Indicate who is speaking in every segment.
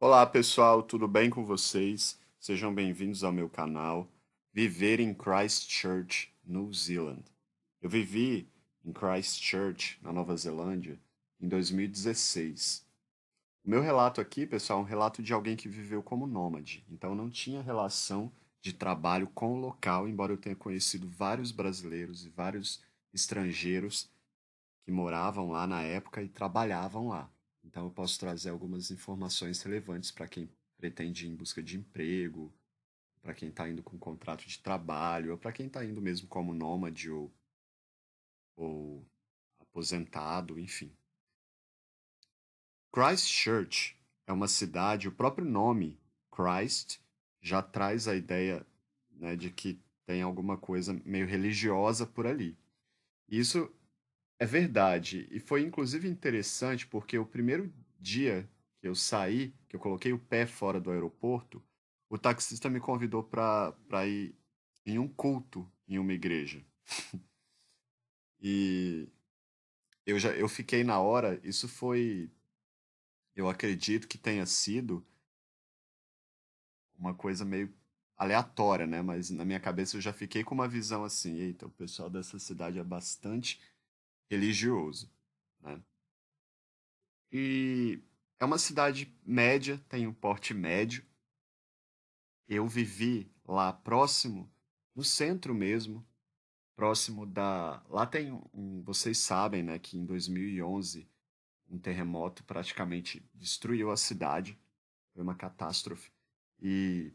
Speaker 1: Olá pessoal, tudo bem com vocês? Sejam bem-vindos ao meu canal Viver em Christchurch, New Zealand. Eu vivi em Christchurch, na Nova Zelândia, em 2016. O meu relato aqui, pessoal, é um relato de alguém que viveu como nômade, então não tinha relação de trabalho com o local, embora eu tenha conhecido vários brasileiros e vários estrangeiros que moravam lá na época e trabalhavam lá. Então eu posso trazer algumas informações relevantes para quem pretende ir em busca de emprego, para quem está indo com contrato de trabalho, ou para quem está indo mesmo como nômade ou aposentado, enfim. Christchurch é uma cidade, o próprio nome Christ já traz a ideia, né, de que tem alguma coisa meio religiosa por ali. Isso é verdade. E foi inclusive interessante porque o primeiro dia que eu saí, que eu coloquei o pé fora do aeroporto, o taxista me convidou para ir em um culto em uma igreja. E eu fiquei na hora, isso foi, eu acredito que tenha sido uma coisa meio aleatória, né? Mas na minha cabeça eu já fiquei com uma visão assim, eita, o pessoal dessa cidade é bastante religioso, né? E é uma cidade média, tem um porte médio. Eu vivi lá próximo, no centro mesmo, próximo da. Lá tem vocês sabem, né, que em 2011 um terremoto praticamente destruiu a cidade. Foi uma catástrofe. E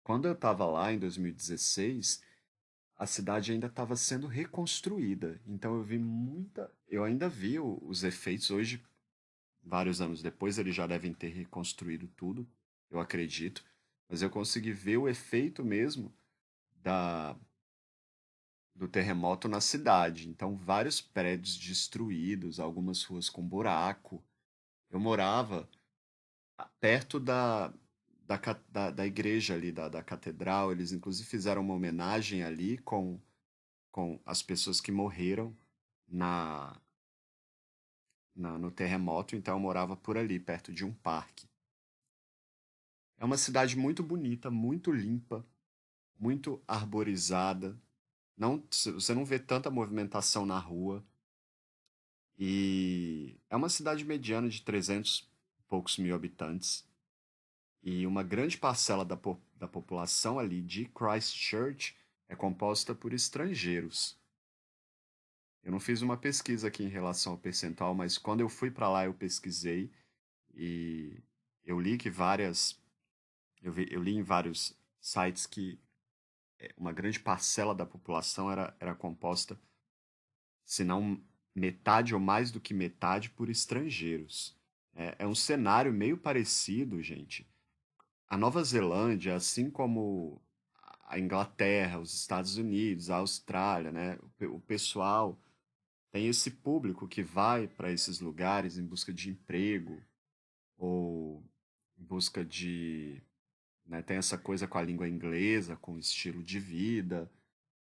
Speaker 1: quando eu estava lá em 2016, a cidade ainda estava sendo reconstruída. Então eu vi muita. Eu ainda vi os efeitos hoje. Vários anos depois, eles já devem ter reconstruído tudo, eu acredito. Mas eu consegui ver o efeito mesmo da, do terremoto na cidade. Então, vários prédios destruídos, algumas ruas com buraco. Eu morava perto da igreja ali, da catedral. Eles, inclusive, fizeram uma homenagem ali com as pessoas que morreram na, no terremoto. Então, eu morava por ali, perto de um parque. É uma cidade muito bonita, muito limpa, muito arborizada. Não, você não vê tanta movimentação na rua. E é uma cidade mediana de 300 e poucos mil habitantes. E uma grande parcela da população ali de Christchurch é composta por estrangeiros. Eu não fiz uma pesquisa aqui em relação ao percentual, mas quando eu fui para lá eu pesquisei e eu li que eu li em vários sites que uma grande parcela da população era composta, se não metade ou mais do que metade, por estrangeiros. É um cenário meio parecido, gente. A Nova Zelândia, assim como a Inglaterra, os Estados Unidos, a Austrália, né? O pessoal tem esse público que vai para esses lugares em busca de emprego ou em busca de, né, tem essa coisa com a língua inglesa, com o estilo de vida.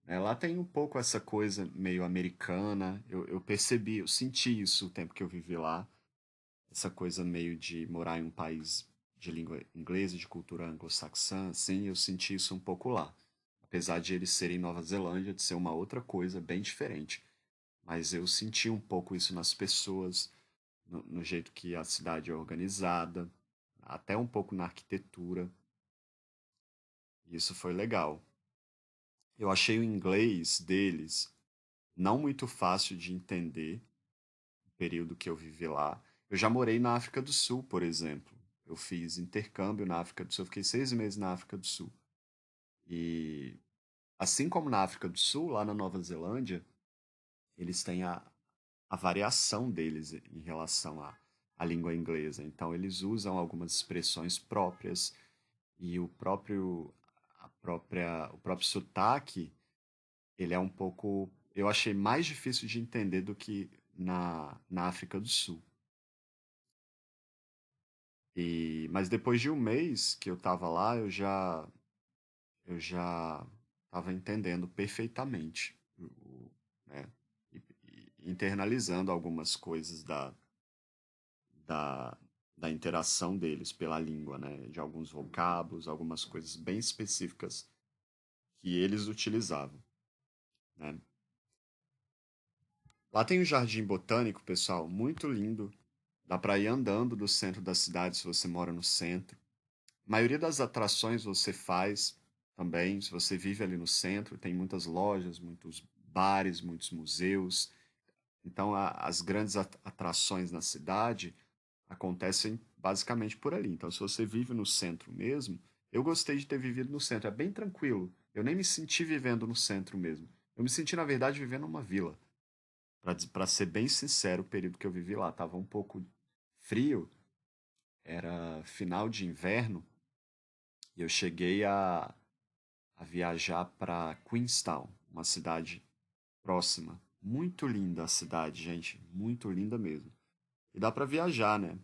Speaker 1: Lá tem um pouco essa coisa meio americana. Eu percebi, eu senti isso o tempo que eu vivi lá. Essa coisa meio de morar em um país de língua inglesa, de cultura anglo-saxã, assim, eu senti isso um pouco lá. Apesar de eles serem Nova Zelândia, de ser uma outra coisa bem diferente. Mas eu senti um pouco isso nas pessoas, no jeito que a cidade é organizada, até um pouco na arquitetura. E isso foi legal. Eu achei o inglês deles não muito fácil de entender, o período que eu vivi lá. Eu já morei na África do Sul, por exemplo. Eu fiz intercâmbio na África do Sul, eu fiquei 6 meses na África do Sul. E assim como na África do Sul, lá na Nova Zelândia, eles têm a variação deles em relação à língua inglesa. Então eles usam algumas expressões próprias e o próprio sotaque, ele é um pouco, eu achei mais difícil de entender do que na África do Sul. Mas depois de um mês que eu estava lá, eu já estava entendendo perfeitamente, né, e internalizando algumas coisas da da interação deles pela língua, né? De alguns vocábulos, algumas coisas bem específicas que eles utilizavam, né? Lá tem um jardim botânico, pessoal, muito lindo. Dá para ir andando do centro da cidade se você mora no centro. A maioria das atrações você faz também, se você vive ali no centro, tem muitas lojas, muitos bares, muitos museus. Então, as grandes atrações na cidade acontecem basicamente por ali. Então, se você vive no centro mesmo, eu gostei de ter vivido no centro, é bem tranquilo. Eu nem me senti vivendo no centro mesmo. Eu me senti, na verdade, vivendo numa vila. Para ser bem sincero, o período que eu vivi lá estava um pouco frio, era final de inverno, e eu cheguei a viajar para Queenstown, uma cidade próxima. Muito linda a cidade, gente, muito linda mesmo. E dá para viajar, né?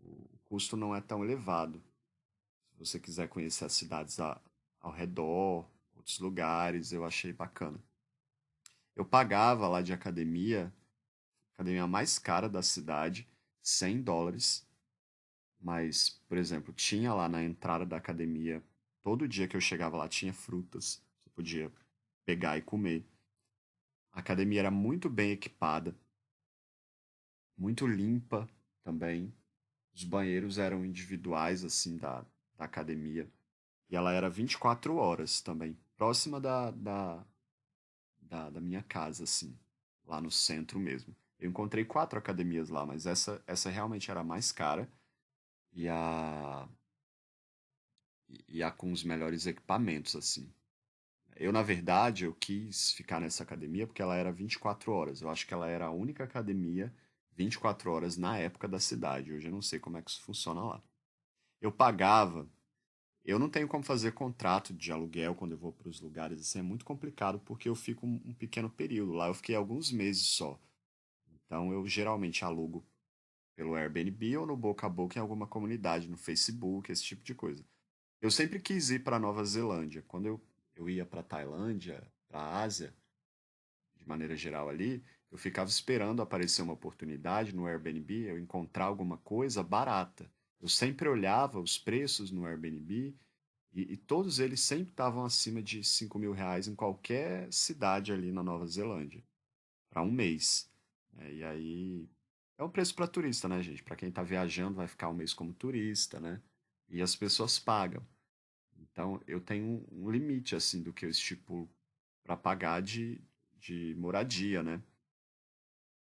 Speaker 1: O custo não é tão elevado. Se você quiser conhecer as cidades ao redor, outros lugares, eu achei bacana. Eu pagava lá de academia, academia mais cara da cidade, US$ 100. Mas, por exemplo, tinha lá na entrada da academia, todo dia que eu chegava lá tinha frutas, você podia pegar e comer. A academia era muito bem equipada, muito limpa também. Os banheiros eram individuais, assim, da academia. E ela era 24 horas também, próxima da minha casa, assim, lá no centro mesmo. Eu encontrei 4 academias lá, mas essa realmente era a mais cara e a com os melhores equipamentos, assim. Eu, na verdade, eu quis ficar nessa academia porque ela era 24 horas. Eu acho que ela era a única academia 24 horas na época da cidade. Hoje eu não sei como é que isso funciona lá. Eu pagava. Eu não tenho como fazer contrato de aluguel quando eu vou para os lugares. Isso é muito complicado porque eu fico um pequeno período. Lá eu fiquei alguns meses só. Então eu geralmente alugo pelo Airbnb ou no boca a boca em alguma comunidade, no Facebook, esse tipo de coisa. Eu sempre quis ir para Nova Zelândia. Quando eu ia para Tailândia, para a Ásia, de maneira geral ali, eu ficava esperando aparecer uma oportunidade no Airbnb, eu encontrar alguma coisa barata. Eu sempre olhava os preços no Airbnb e todos eles sempre estavam acima de R$ 5.000 em qualquer cidade ali na Nova Zelândia, para um mês. E aí é um preço para turista, né, gente? Para quem está viajando, vai ficar um mês como turista, né? E as pessoas pagam. Então, eu tenho um limite, assim, do que eu estipulo para pagar de moradia, né?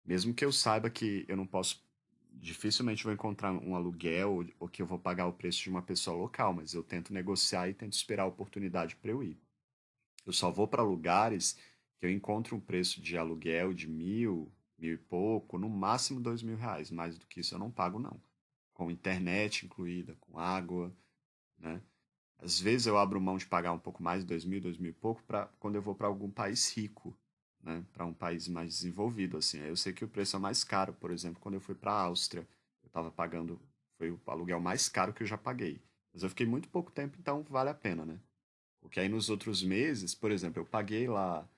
Speaker 1: Mesmo que eu saiba que eu não posso, dificilmente vou encontrar um aluguel ou que eu vou pagar o preço de uma pessoa local, mas eu tento negociar e tento esperar a oportunidade para eu ir. Eu só vou para lugares que eu encontro um preço de aluguel de 1.000, 1.000 e pouco, no máximo R$ 2.000. Mais do que isso eu não pago, não. Com internet incluída, com água, né? Às vezes eu abro mão de pagar um pouco mais, 2.000, 2.000 e pouco, para quando eu vou para algum país rico, né? Para um país mais desenvolvido, assim. Aí eu sei que o preço é mais caro. Por exemplo, quando eu fui para a Áustria, eu estava pagando, foi o aluguel mais caro que eu já paguei. Mas eu fiquei muito pouco tempo, então vale a pena, né? Porque aí nos outros meses, por exemplo, eu paguei lá,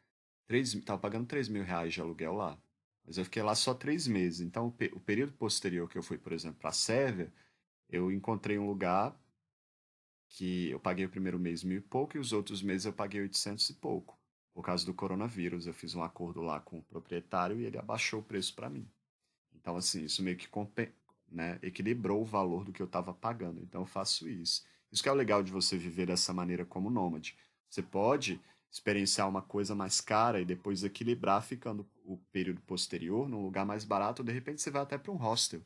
Speaker 1: estava pagando R$ 3.000 de aluguel lá. Mas eu fiquei lá só 3 meses. Então o período posterior que eu fui, por exemplo, para a Sérvia, eu encontrei um lugar que eu paguei o primeiro mês 1.000 e pouco e os outros meses eu paguei 800 e pouco. Por causa do coronavírus, eu fiz um acordo lá com o proprietário e ele abaixou o preço para mim. Então, assim, isso meio que né, equilibrou o valor do que eu estava pagando. Então, eu faço isso. Isso que é o legal de você viver dessa maneira como nômade. Você pode experienciar uma coisa mais cara e depois equilibrar ficando o período posterior num lugar mais barato, ou de repente você vai até para um hostel.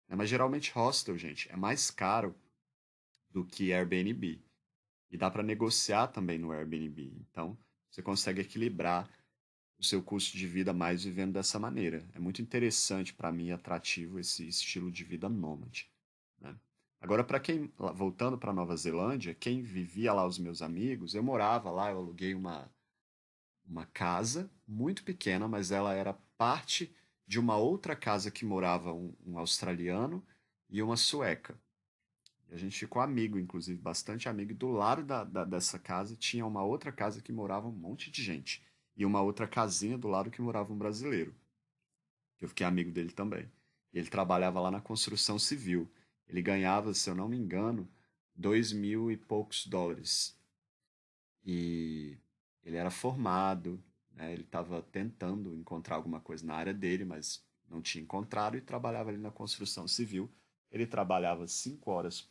Speaker 1: Né? Mas geralmente hostel, gente, é mais caro do que Airbnb. E dá para negociar também no Airbnb. Então, você consegue equilibrar o seu custo de vida mais vivendo dessa maneira. É muito interessante para mim, atrativo esse estilo de vida nômade, né? Agora, para quem, voltando para Nova Zelândia, quem vivia lá, os meus amigos, eu morava lá, eu aluguei uma casa muito pequena, mas ela era parte de uma outra casa que morava um australiano e uma sueca. E a gente ficou amigo, inclusive, bastante amigo. E do lado dessa casa tinha uma outra casa que morava um monte de gente. E uma outra casinha do lado que morava um brasileiro. Que eu fiquei amigo dele também. E ele trabalhava lá na construção civil. Ele ganhava, se eu não me engano, 2.000 e poucos dólares. E ele era formado, né? Ele estava tentando encontrar alguma coisa na área dele, mas não tinha encontrado e trabalhava ali na construção civil. Ele trabalhava 5 horas,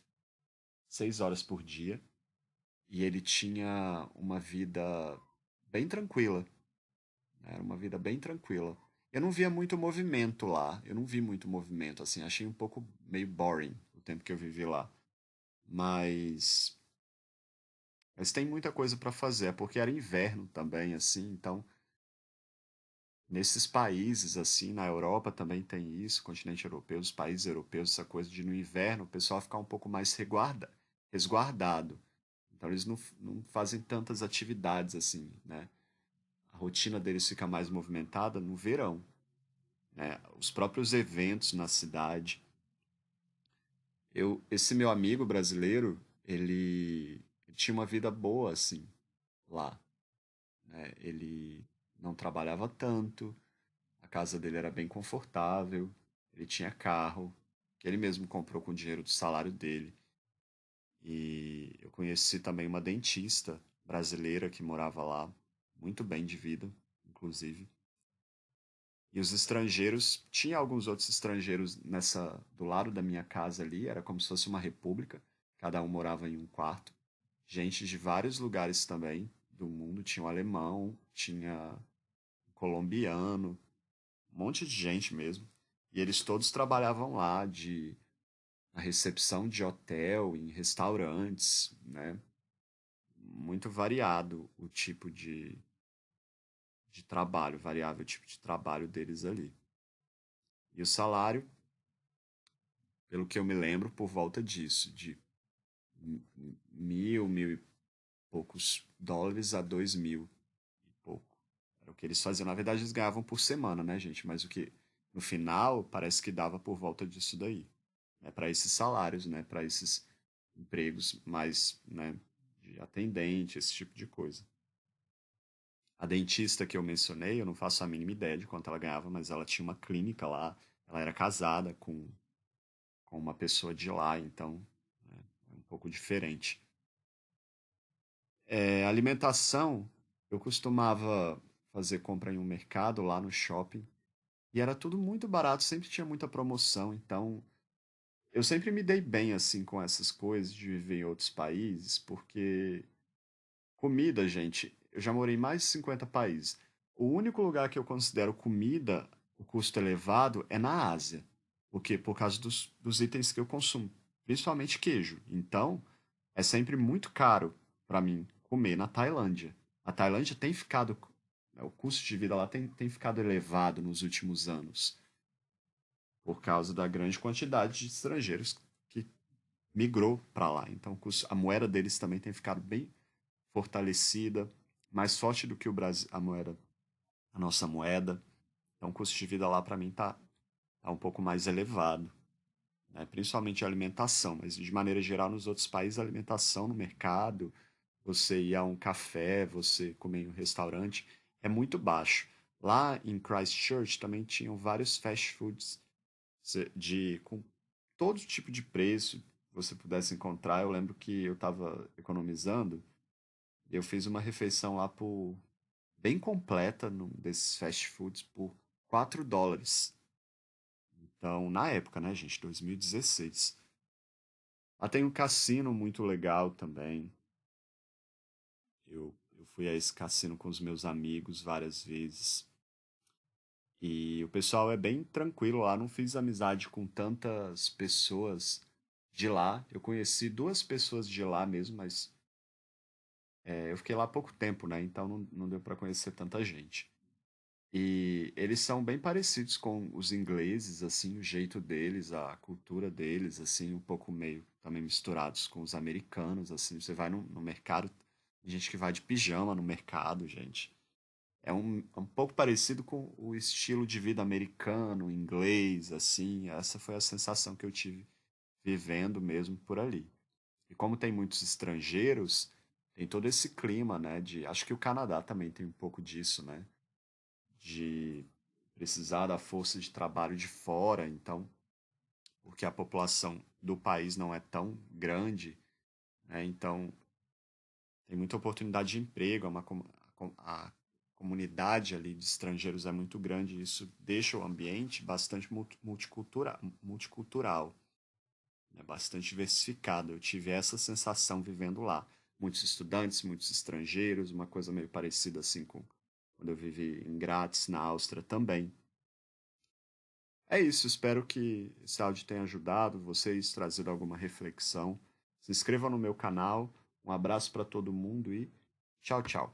Speaker 1: 6 horas por dia e ele tinha uma vida bem tranquila, né? Era uma vida bem tranquila. Eu não via muito movimento lá, eu não vi muito movimento, assim, achei um pouco meio boring o tempo que eu vivi lá. Mas, mas tem muita coisa para fazer, é porque era inverno também, assim, então nesses países, assim, na Europa também tem isso, continente europeu, os países europeus, essa coisa de no inverno o pessoal ficar um pouco mais resguardado. Então eles não fazem tantas atividades assim, né? A rotina deles fica mais movimentada no verão, né? Os próprios eventos na cidade. Esse meu amigo brasileiro, ele tinha uma vida boa, assim, lá, né? Ele não trabalhava tanto, a casa dele era bem confortável, ele tinha carro, que ele mesmo comprou com o dinheiro do salário dele. E eu conheci também uma dentista brasileira que morava lá, muito bem de vida, inclusive. E os estrangeiros, tinha alguns outros estrangeiros do lado da minha casa ali, era como se fosse uma república, cada um morava em um quarto. Gente de vários lugares também do mundo, tinha um alemão, tinha um colombiano, um monte de gente mesmo. E eles todos trabalhavam lá na recepção de hotel, em restaurantes, né? Muito variado o tipo de trabalho, variável o tipo de trabalho deles ali. E o salário, pelo que eu me lembro, por volta disso, de 1.000, 1.000 e poucos dólares a 2.000 e pouco. Era o que eles faziam. Na verdade, eles ganhavam por semana, né, gente? Mas o que no final parece que dava por volta disso daí, né? Para esses salários, né? Para esses empregos mais, né? De atendente, esse tipo de coisa. A dentista que eu mencionei, eu não faço a mínima ideia de quanto ela ganhava, mas ela tinha uma clínica lá. Ela era casada com uma pessoa de lá, então é um pouco diferente. Alimentação, eu costumava fazer compra em um mercado lá no shopping e era tudo muito barato, sempre tinha muita promoção, então eu sempre me dei bem assim com essas coisas de viver em outros países, porque comida, gente, eu já morei em mais de 50 países. O único lugar que eu considero comida, o custo elevado, é na Ásia. Por quê? Por causa dos itens que eu consumo, principalmente queijo. Então, é sempre muito caro para mim comer na Tailândia. A Tailândia tem ficado, o custo de vida lá tem ficado elevado nos últimos anos, por causa da grande quantidade de estrangeiros que migrou para lá. Então, a moeda deles também tem ficado bem fortalecida, mais forte do que o Brasil, a nossa moeda. Então, o custo de vida lá para mim tá um pouco mais elevado, né? Principalmente a alimentação, mas de maneira geral nos outros países a alimentação no mercado, você ir a um café, você comer em um restaurante, é muito baixo. Lá em Christchurch também tinham vários fast foods com todo tipo de preço que você pudesse encontrar. Eu lembro que eu estava economizando e eu fiz uma refeição lá bem completa num desses fast foods por 4 dólares. Então, na época, né, gente, 2016. Lá tem um cassino muito legal também. Eu fui a esse cassino com os meus amigos várias vezes. E o pessoal é bem tranquilo lá. Não fiz amizade com tantas pessoas de lá. Eu conheci duas pessoas de lá mesmo, mas eu fiquei lá há pouco tempo, né? Então não deu para conhecer tanta gente. E eles são bem parecidos com os ingleses, assim, o jeito deles, a cultura deles, assim, um pouco meio também misturados com os americanos, assim. Você vai no mercado, tem gente que vai de pijama no mercado, gente. É um pouco parecido com o estilo de vida americano, inglês, assim. Essa foi a sensação que eu tive vivendo mesmo por ali. E como tem muitos estrangeiros, tem todo esse clima, né? Acho que o Canadá também tem um pouco disso, né? De precisar da força de trabalho de fora. Então, porque a população do país não é tão grande, né? Então tem muita oportunidade de emprego, a comunidade ali de estrangeiros é muito grande, e isso deixa o ambiente bastante multicultural, né? Bastante diversificado. Eu tive essa sensação vivendo lá. Muitos estudantes, muitos estrangeiros, uma coisa meio parecida assim com quando eu vivi em Graz, na Áustria também. É isso, espero que esse áudio tenha ajudado vocês, trazido alguma reflexão. Se inscreva no meu canal. Um abraço para todo mundo e tchau, tchau.